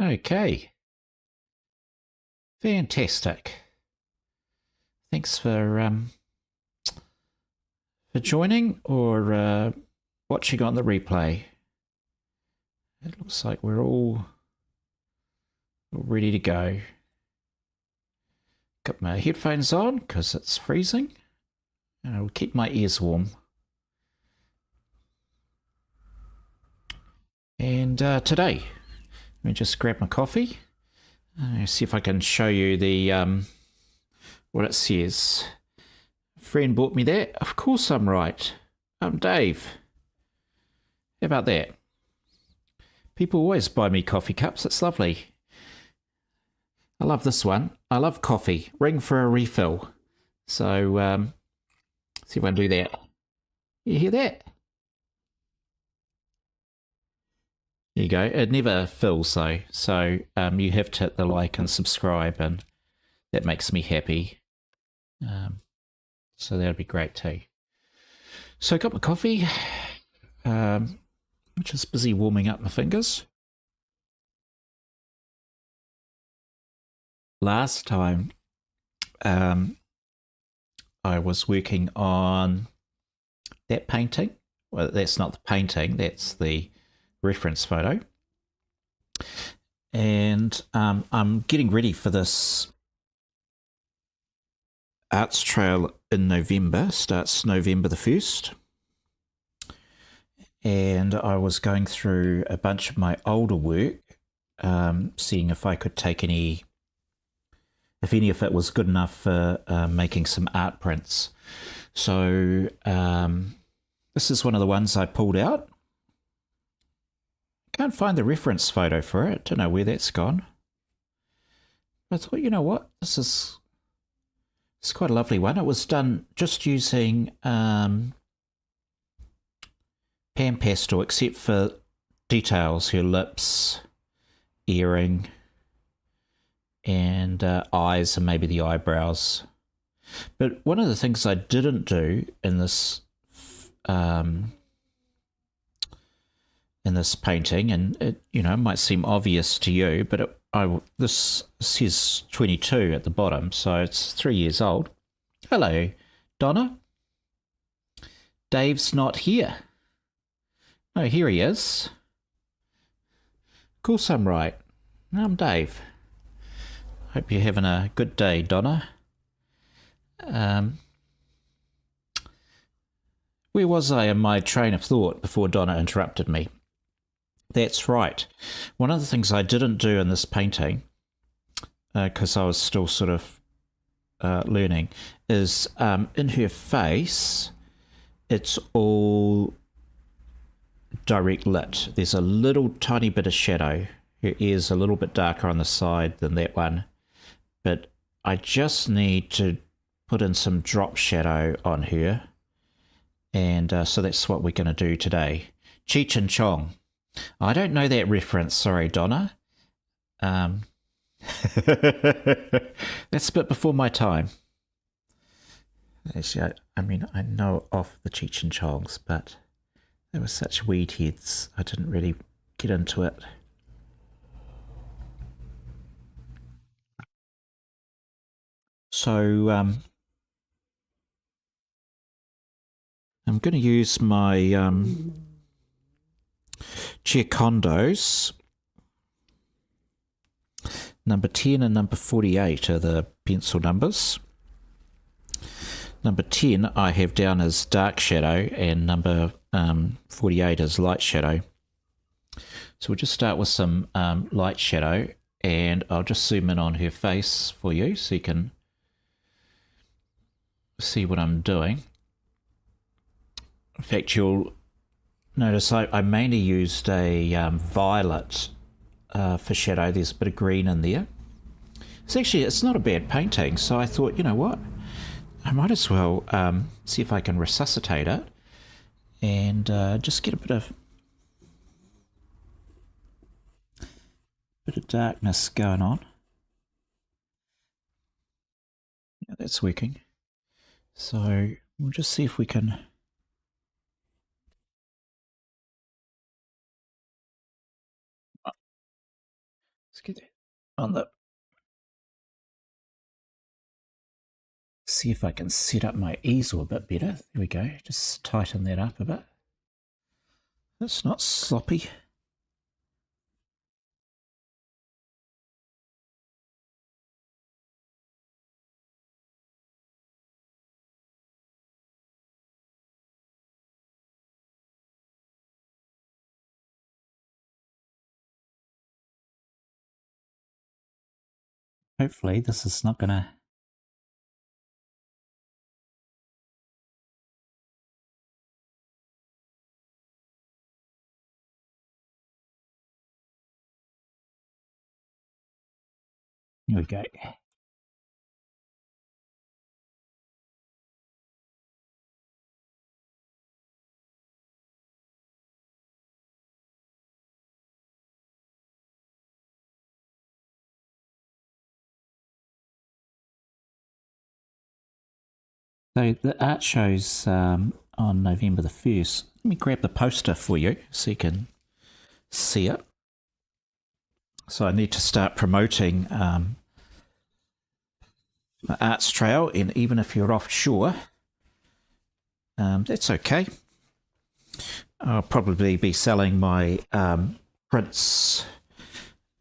Okay, fantastic. Thanks for joining or watching on the replay. It looks like we're all ready to go. Got my headphones on because it's freezing, and I'll keep my ears warm. And today, let me just grab my coffee. See if I can show you the what it says. A friend bought me that. Of course I'm right. I'm Dave. How about that? People always buy me coffee cups. It's lovely. I love this one. I love coffee. Ring for a refill. So, see if I can do that. You hear that? There you go. It never fills though. So, you have to hit the like and subscribe, and that makes me happy. So that'd be great too. So I got my coffee, which is busy warming up my fingers. Last time, I was working on that painting. Well, that's not the painting, that's the reference photo. And I'm getting ready for this arts trail in November, starts November the 1st. And I was going through a bunch of my older work, seeing if I could take if any of it was good enough for making some art prints. So this is one of the ones I pulled out. Can't find the reference photo for it. Don't know where that's gone. I thought, you know what, it's quite a lovely one. It was done just using pan pastel, except for details, her lips, earring, and eyes, and maybe the eyebrows. But one of the things I didn't do in this painting, and it might seem obvious to you, but this says 22 at the bottom, so it's 3 years old. Hello, Donna. Dave's not here. Oh, here he is. Of course I'm right. I'm Dave. Hope you're having a good day, Donna. Where was I in my train of thought before Donna interrupted me? That's right. One of the things I didn't do in this painting, because I was still sort of learning, is in her face, it's all direct lit. There's a little tiny bit of shadow. Her ear's a little bit darker on the side than that one. But I just need to put in some drop shadow on her. And so that's what we're going to do today. Cheech and Chong. I don't know that reference, sorry, Donna. That's a bit before my time. Actually, I know of the Cheech and Chongs, but they were such weed heads, I didn't really get into it. So I'm going to use my Condos. Number 10 and number 48 are the pencil numbers. Number 10 I have down as dark shadow, and number 48 is light shadow. So we'll just start with some light shadow, and I'll just zoom in on her face for you so you can see what I'm doing. In fact, you'll notice I mainly used a violet for shadow. There's a bit of green in there. It's not a bad painting, so I thought, you know what, I might as well see if I can resuscitate it and just get a bit of darkness going on. Yeah, that's working. So we'll just see if we can. Let's get that on the. See if I can set up my easel a bit better. There we go. Just tighten that up a bit. It's not sloppy. Hopefully this is not gonna. Here we go. So the art show's on November the 1st. Let me grab the poster for you so you can see it. So I need to start promoting the Arts Trail, and even if you're offshore, that's okay. I'll probably be selling my prints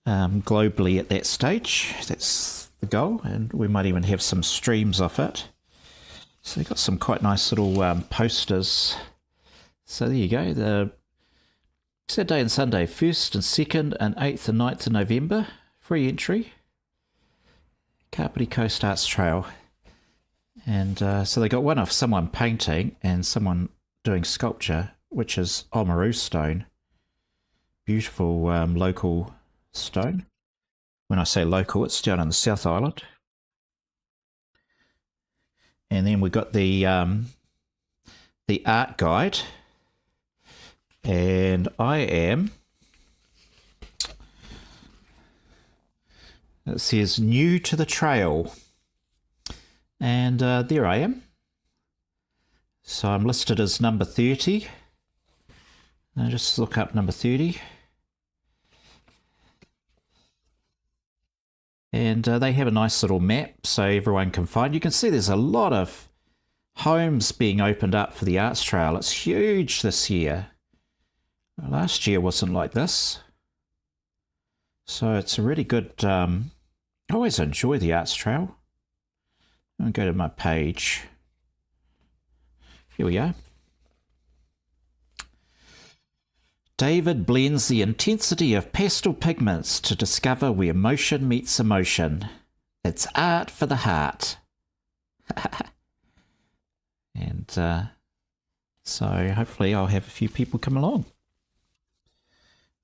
globally at that stage. That's the goal, and we might even have some streams off it. So they've got some quite nice little posters. So there you go. The Saturday and Sunday, 1st and 2nd and 8th and 9th of November. Free entry. Kapiti Coast Arts Trail. And so they got one of someone painting and someone doing sculpture, which is Oamaru stone. Beautiful local stone. When I say local, it's down on the South Island. And then we got the art guide, and I am. It says new to the trail, and there I am. So I'm listed as number 30. Now just look up number 30. And they have a nice little map so everyone can find. You can see there's a lot of homes being opened up for the Arts Trail. It's huge this year. Last year wasn't like this. So it's a really good... I always enjoy the Arts Trail. I'll go to my page. Here we are. David blends the intensity of pastel pigments to discover where motion meets emotion. It's art for the heart. And so hopefully I'll have a few people come along.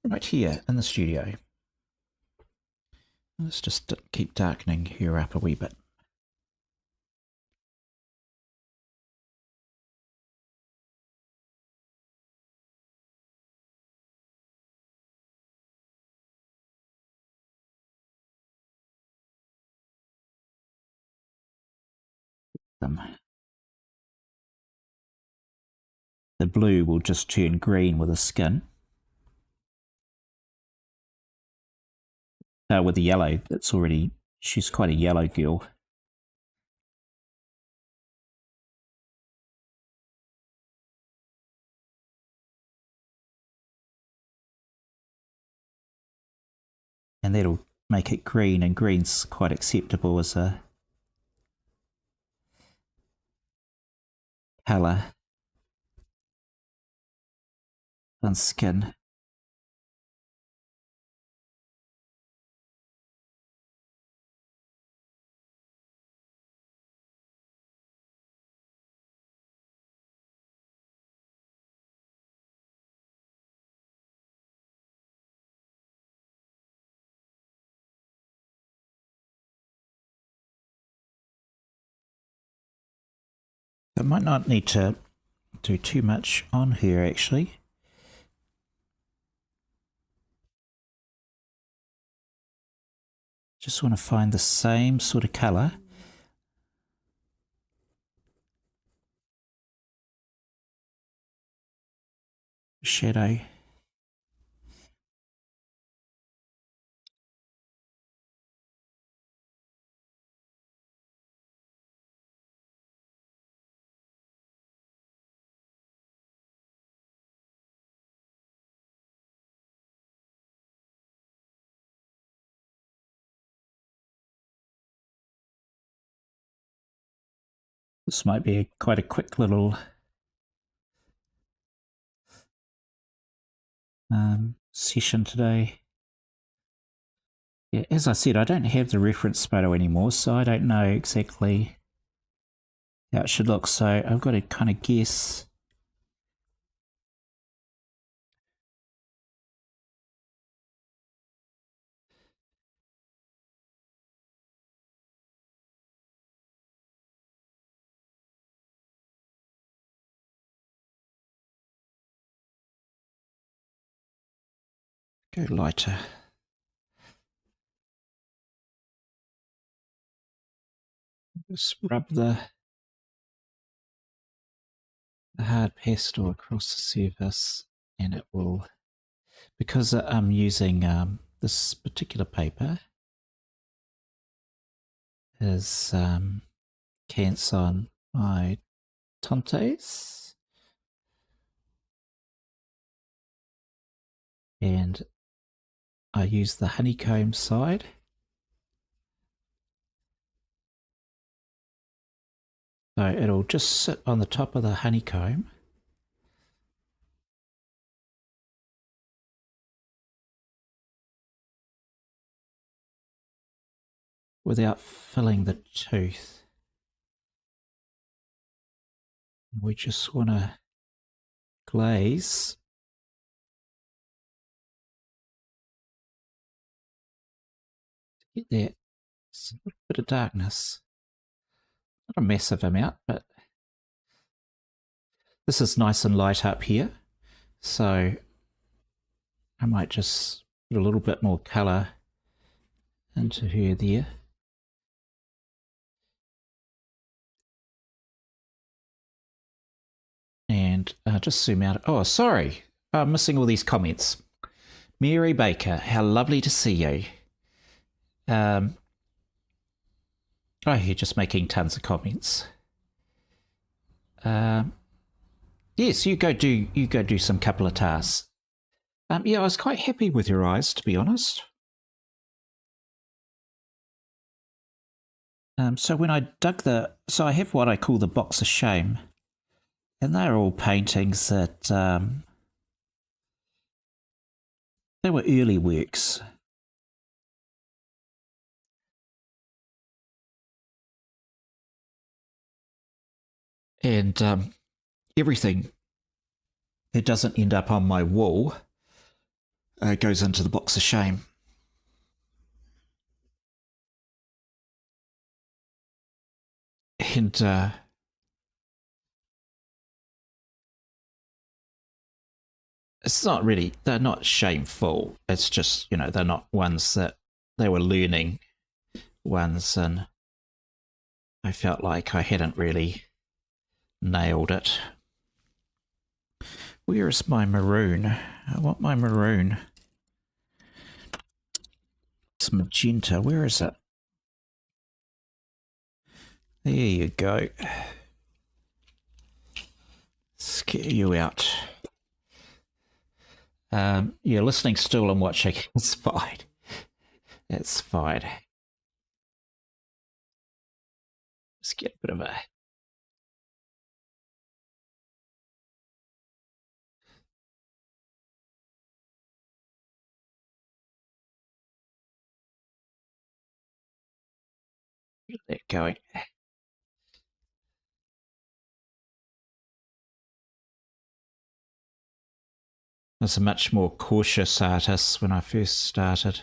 Right here in the studio. Let's just keep darkening her up a wee bit. The blue will just turn green with the skin. With the yellow, it's already... She's quite a yellow girl. And that'll make it green, and green's quite acceptable as a colour on skin. I might not need to do too much on her actually. Just want to find the same sort of colour. Shadow. This might be quite a quick little session today. Yeah, as I said, I don't have the reference photo anymore, so I don't know exactly how it should look. So I've got to kind of guess. Go lighter. Just rub the hard pastel across the surface, and it will, because I'm using this particular paper is Canson my Tantes, and I use the honeycomb side. So it'll just sit on the top of the honeycomb. Without filling the tooth. We just want to glaze to get that a little bit of darkness. Not a massive amount, but this is nice and light up here. So I might just put a little bit more colour into her there. And just zoom out. Oh, sorry. I'm missing all these comments. Mary Baker, how lovely to see you. Oh, you're just making tons of comments. Yes, you go do some couple of tasks. Yeah, I was quite happy with your eyes, to be honest. So when I dug so I have what I call the box of shame, and they're all paintings that they were early works. And everything that doesn't end up on my wall goes into the box of shame. And it's not really, they're not shameful. It's just, they're not ones that they were learning ones, and I felt like I hadn't really nailed it. Where is my maroon? I want my maroon. It's magenta. Where is it? There you go. Scare you out. You're listening still and watching. It's fine. It's fine. Just get a bit of a... Get that going. I was a much more cautious artist when I first started.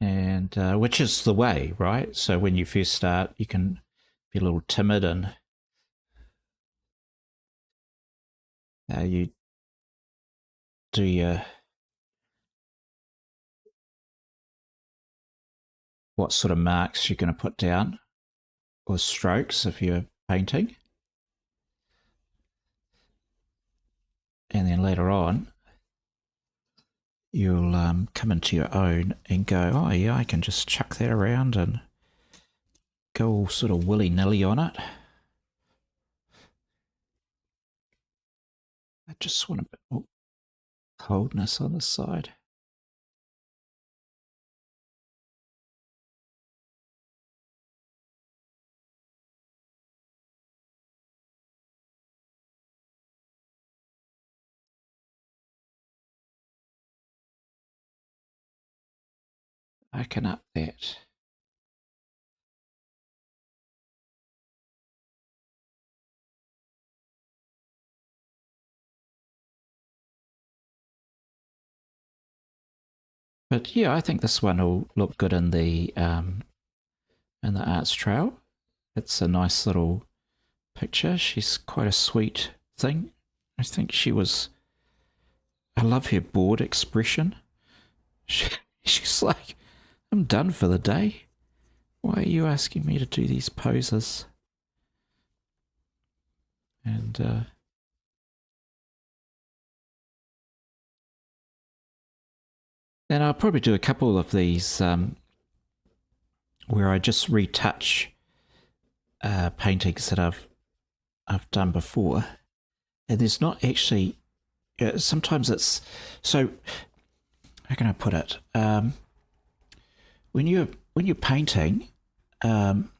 And which is the way, right? So when you first start, you can be a little timid, and you do your what sort of marks you're going to put down, or strokes if you're painting. And then later on, you'll come into your own and go, oh yeah, I can just chuck that around and go all sort of willy-nilly on it. I just want a bit more coldness on the side. Open up that. But yeah, I think this one will look good in the arts trail. It's a nice little picture. She's quite a sweet thing. I think she was. I love her bored expression. She, she's like, I'm done for the day. Why are you asking me to do these poses? And then I'll probably do a couple of these where I just retouch paintings that I've done before, and there's not actually. Sometimes it's so. How can I put it? When you're painting, um,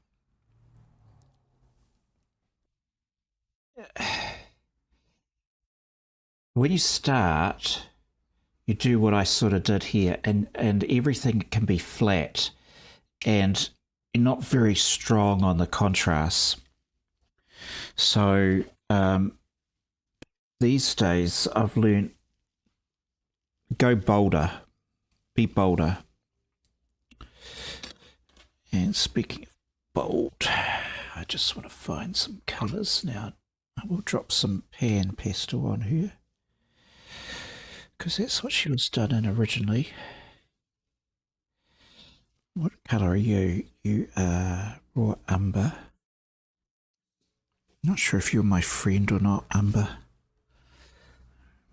when you start, you do what I sort of did here, and everything can be flat and not very strong on the contrast. So these days, I've learned go bolder, be bolder. And speaking of bold, I just want to find some colours now. I will drop some pan pastel on her because that's what she was done in originally. What colour are you? You are raw umber. Not sure if you're my friend or not, umber.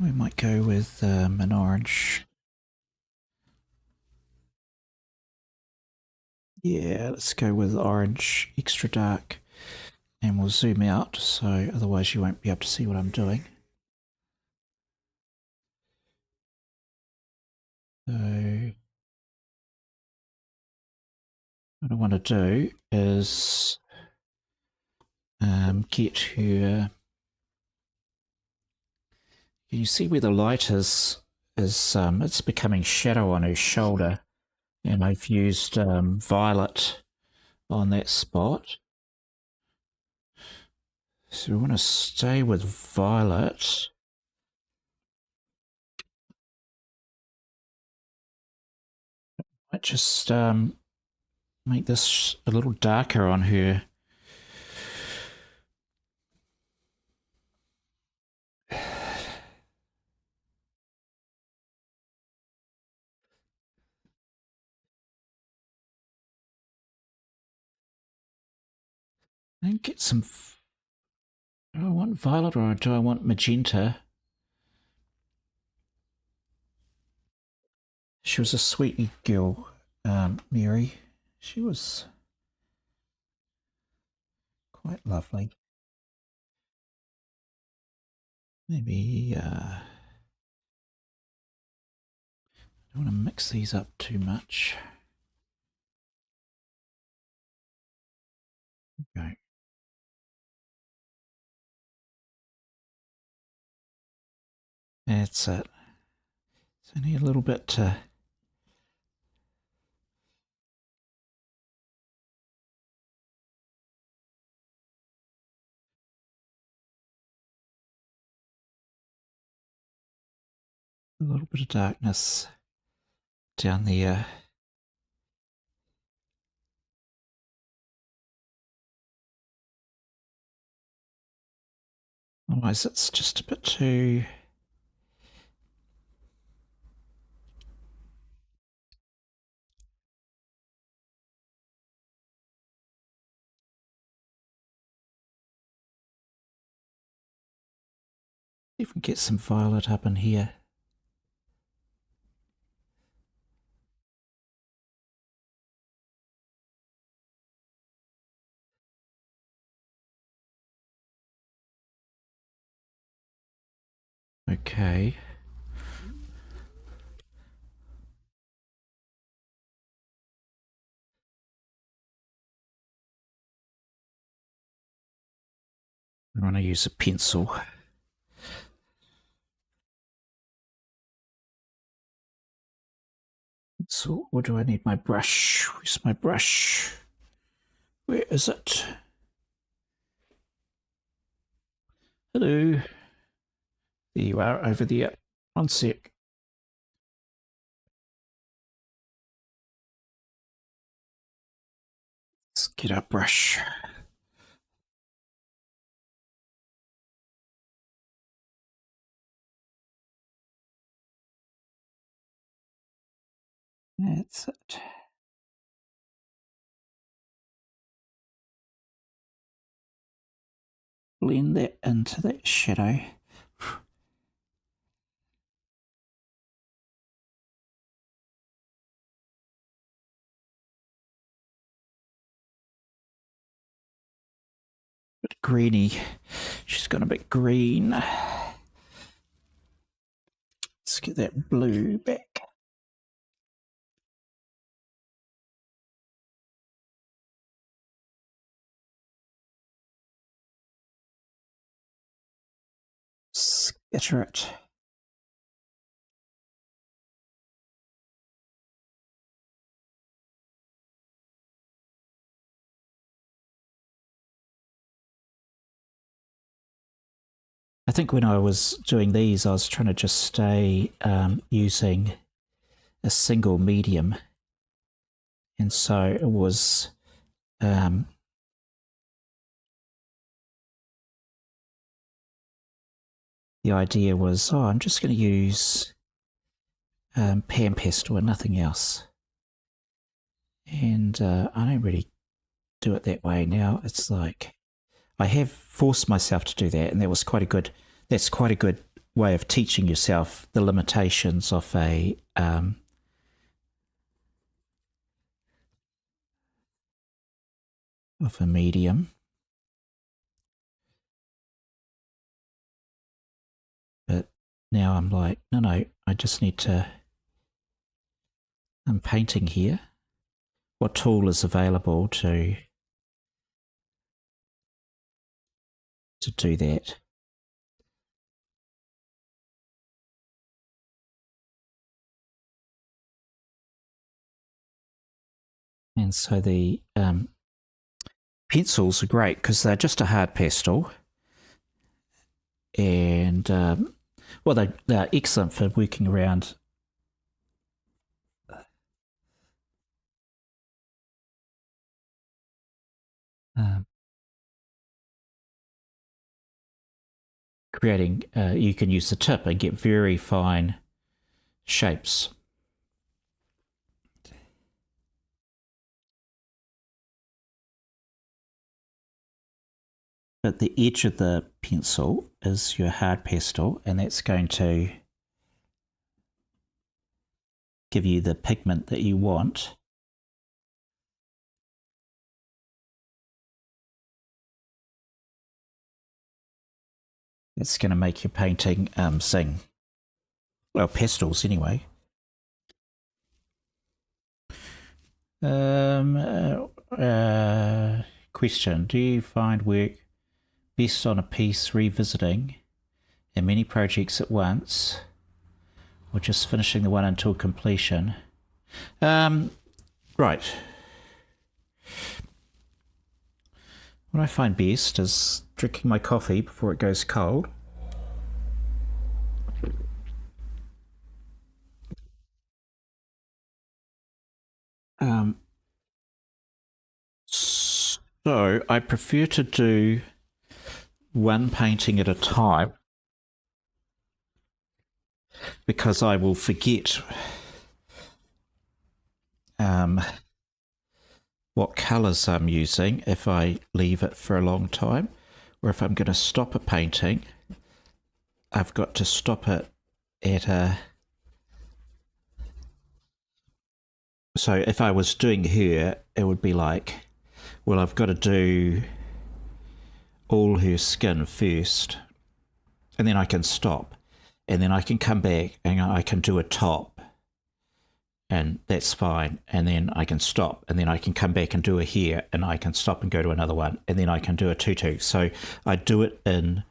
We might go with an orange. Yeah, let's go with orange, extra dark. And we'll zoom out, so otherwise you won't be able to see what I'm doing. So what I want to do is get her. Can you see where the light is? It's becoming shadow on her shoulder, and I've used violet on that spot. So we want to stay with violet. I just make this a little darker on her. And get some. Do I want violet or do I want magenta? She was a sweet girl, Mary. She was quite lovely. Maybe I don't want to mix these up too much. Okay. That's it. It's only a little bit to. A little bit of darkness down there. Otherwise, it's just a bit too. See if we can get some violet up in here. Okay. I want to use a pencil. So what do I need? My brush. Where's my brush? Where is it? Hello. There you are, over there. One sec. Let's get our brush. That's it. Blend that into that shadow. Bit greeny. She's gone a bit green. Let's get that blue back. Scatter it. I think when I was doing these, I was trying to just stay using a single medium. And so it was the idea was, I'm just going to use pan pastel and nothing else. And I don't really do it that way now. It's like I have forced myself to do that, and that's quite a good way of teaching yourself the limitations of a medium. But now I'm like, no, I just need to. I'm painting here. What tool is available to do that? And so the pencils are great because they're just a hard pastel, and well, they're excellent for working around creating. You can use the tip and get very fine shapes. But the edge of the pencil is your hard pastel, and that's going to give you the pigment that you want. It's going to make your painting sing. Well, pastels anyway. Question: do you find work best on a piece revisiting and many projects at once, or just finishing the one until completion? Right. What I find best is drinking my coffee before it goes cold. So I prefer to do one painting at a time because I will forget what colours I'm using if I leave it for a long time, or if I'm going to stop a painting, I've got to stop it at a... So if I was doing her, it would be like, well, I've got to do all her skin first, and then I can stop, and then I can come back and I can do a top, and that's fine, and then I can stop, and then I can come back and do a hair, and I can stop and go to another one, and then I can do a tutu. So I do it in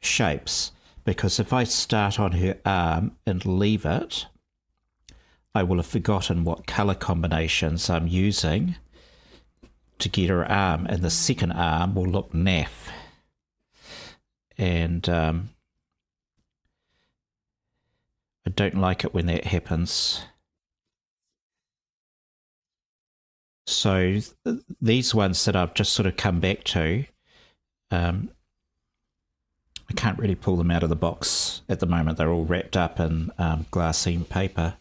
shapes, because if I start on her arm and leave it, I will have forgotten what colour combinations I'm using to get her arm, and the second arm will look naff. And I don't like it when that happens. So these ones that I've just sort of come back to, I can't really pull them out of the box at the moment. They're all wrapped up in glassine paper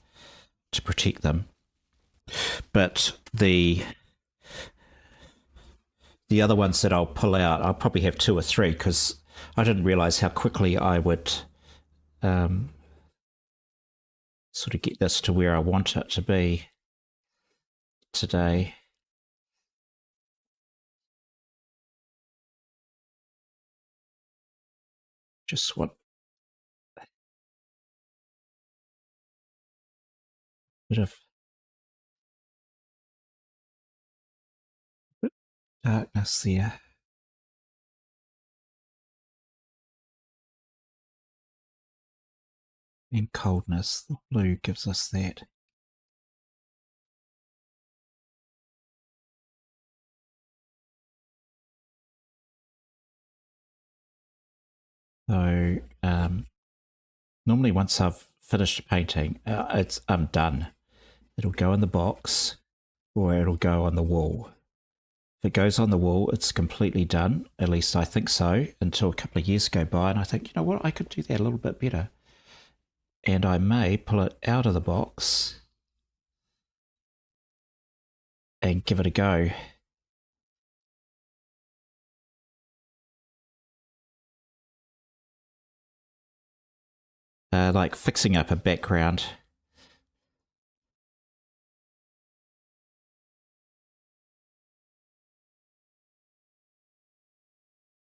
to protect them. But the other ones that I'll pull out, I'll probably have 2 or 3 because I didn't realize how quickly I would sort of get this to where I want it to be today. Just want a bit of darkness there. And coldness. The blue gives us that. So normally once I've finished a painting, I'm done. It'll go in the box or it'll go on the wall. If it goes on the wall, it's completely done. At least I think so, until a couple of years go by and I think, you know what, I could do that a little bit better. And I may pull it out of the box and give it a go. Like fixing up a background.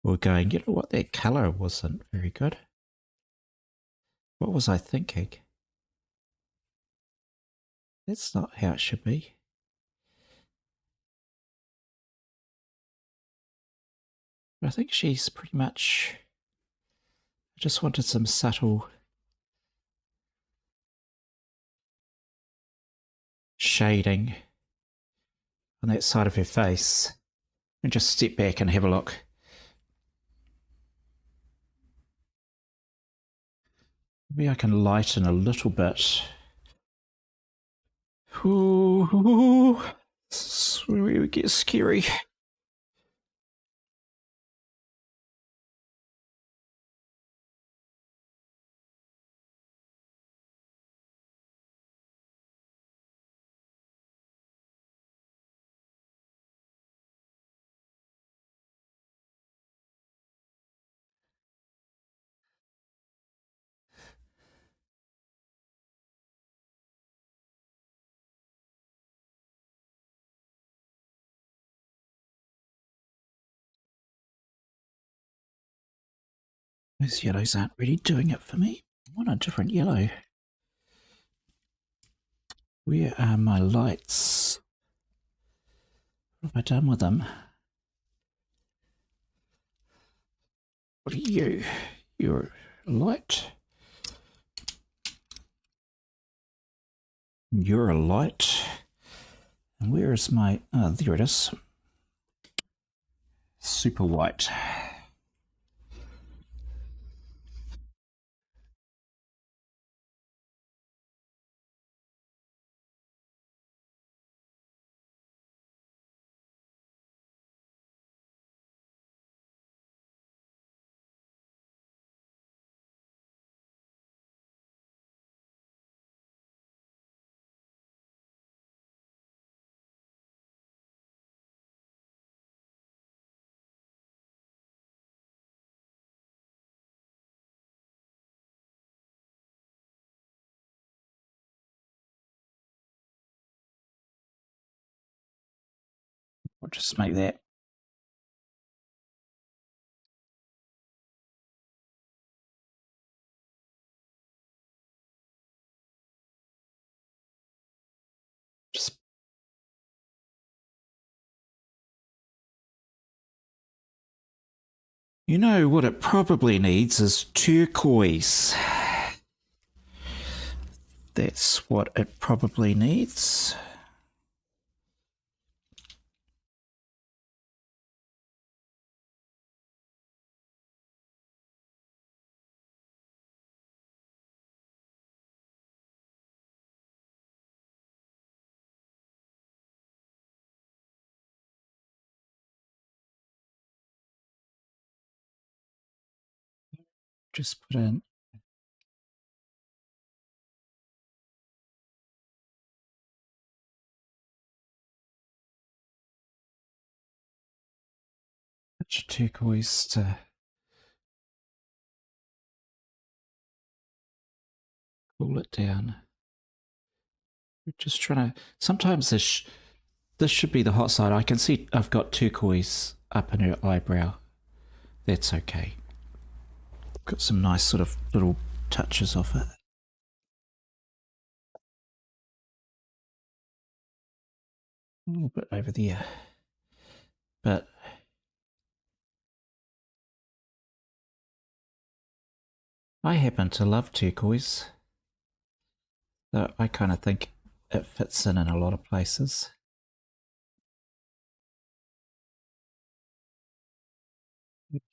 Or going, you know what, that colour wasn't very good. What was I thinking? That's not how it should be. But I think she's pretty much... I just wanted some subtle shading on that side of her face. And just step back and have a look. Maybe I can lighten a little bit. Ooh, this is where it gets scary. Those yellows aren't really doing it for me. I want a different yellow. Where are my lights? What have I done with them? What are you? You're a light. You're a light. And where is my... Oh, there it is. Super white. I'll just make that. Just... You know what it probably needs is turquoise. that's what it probably needs. Just put in turquoise to cool it down. We're just trying to. Sometimes this should be the hot side. I can see I've got turquoise up in her eyebrow. That's okay. Got some nice sort of little touches of it. A little bit over there. But I happen to love turquoise. So I kind of think it fits in a lot of places.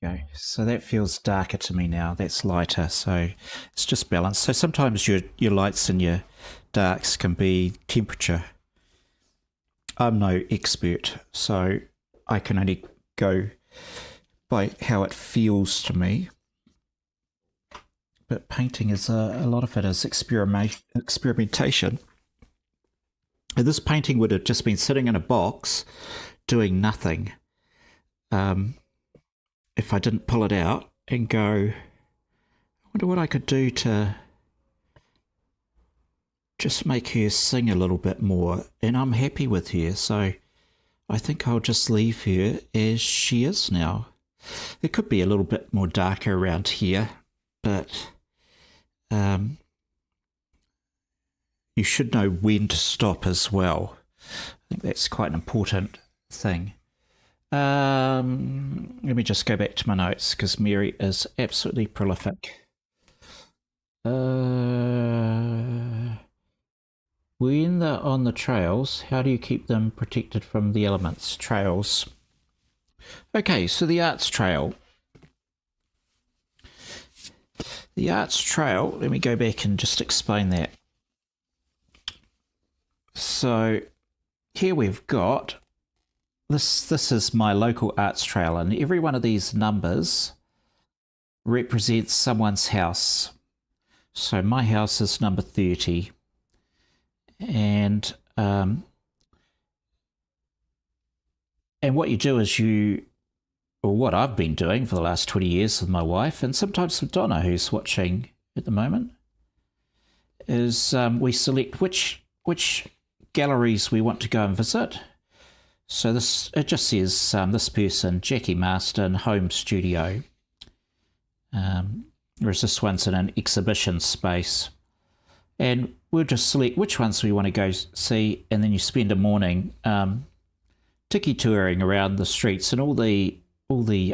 Okay, so that feels darker to me now. That's lighter, so it's just balanced. So sometimes your lights and your darks can be temperature. I'm no expert, so I can only go by how it feels to me. But painting is a lot of it is experimentation. And this painting would have just been sitting in a box doing nothing. If I didn't pull it out and go, I wonder what I could do to just make her sing a little bit more. And I'm happy with her, so I think I'll just leave her as she is now. It could be a little bit more darker around here, but you should know when to stop as well. I think that's quite an important thing. Let me just go back to my notes because Mary is absolutely prolific. When they're on the trails, how do you keep them protected from the elements? Trails. Okay, so the arts trail. The arts trail, let me go back and just explain that. So here we've got this is my local arts trail, and every one of these numbers represents someone's house. So my house is number 30, and what you do is or what I've been doing for the last 20 years with my wife, and sometimes with Donna, who's watching at the moment, is we select which galleries we want to go and visit. So it just says this person, Jackie Marston, home studio. Whereas this one's in an exhibition space. And we'll just select which ones we want to go see, and then you spend a morning tiki touring around the streets, and all the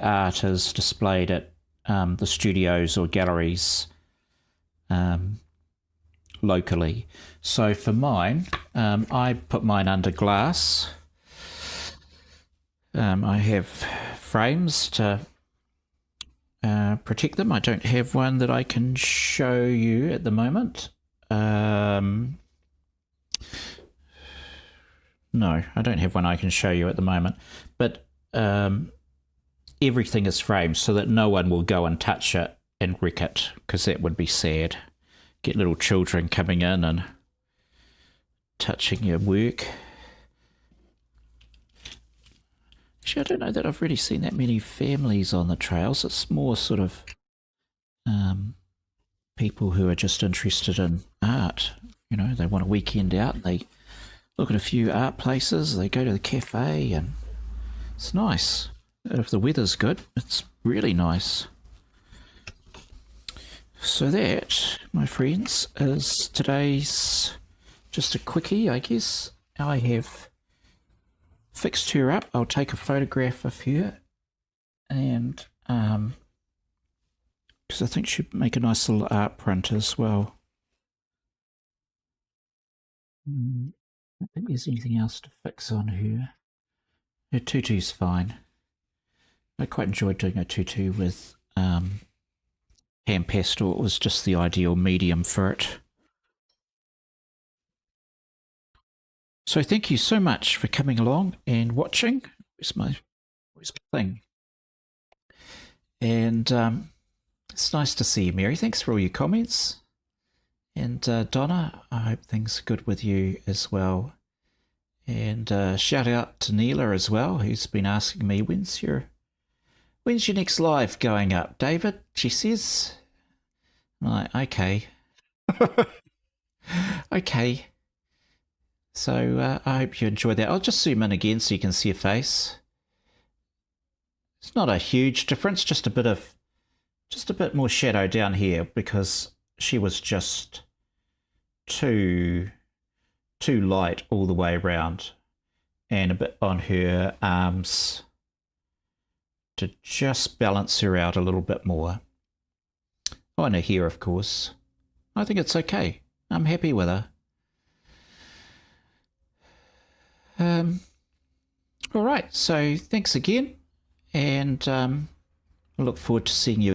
art is displayed at the studios or galleries locally. So for mine, I put mine under glass. I have frames to protect them. I don't have one that I can show you at the moment. No, I don't have one I can show you at the moment. But everything is framed so that no one will go and touch it and wreck it, because that would be sad. Get little children coming in and touching your work. Actually, I don't know that I've really seen that many families on the trails. It's more sort of people who are just interested in art. You know, they want a weekend out, they look at a few art places, they go to the cafe, and it's nice. If the weather's good, it's really nice. So that, my friends, is today's just a quickie, I guess. I have fixed her up. I'll take a photograph of her, and because I think she'd make a nice little art print as well. I don't think there's anything else to fix on her. Her tutu's fine. I quite enjoyed doing a tutu with hand pastel. It was just the ideal medium for it. So thank you so much for coming along and watching. Where's my thing? And it's nice to see you, Mary. Thanks for all your comments. And Donna, I hope things are good with you as well. And shout out to Neela as well, who's been asking me, when's your next live going up, David? She says. I'm like, okay. Okay. So I hope you enjoy that. I'll just zoom in again so you can see her face. It's not a huge difference, just a bit more shadow down here because she was just too light all the way around, and a bit on her arms to just balance her out a little bit more. Oh, and her hair, of course. I think it's okay. I'm happy with her. All right, so thanks again, and I look forward to seeing you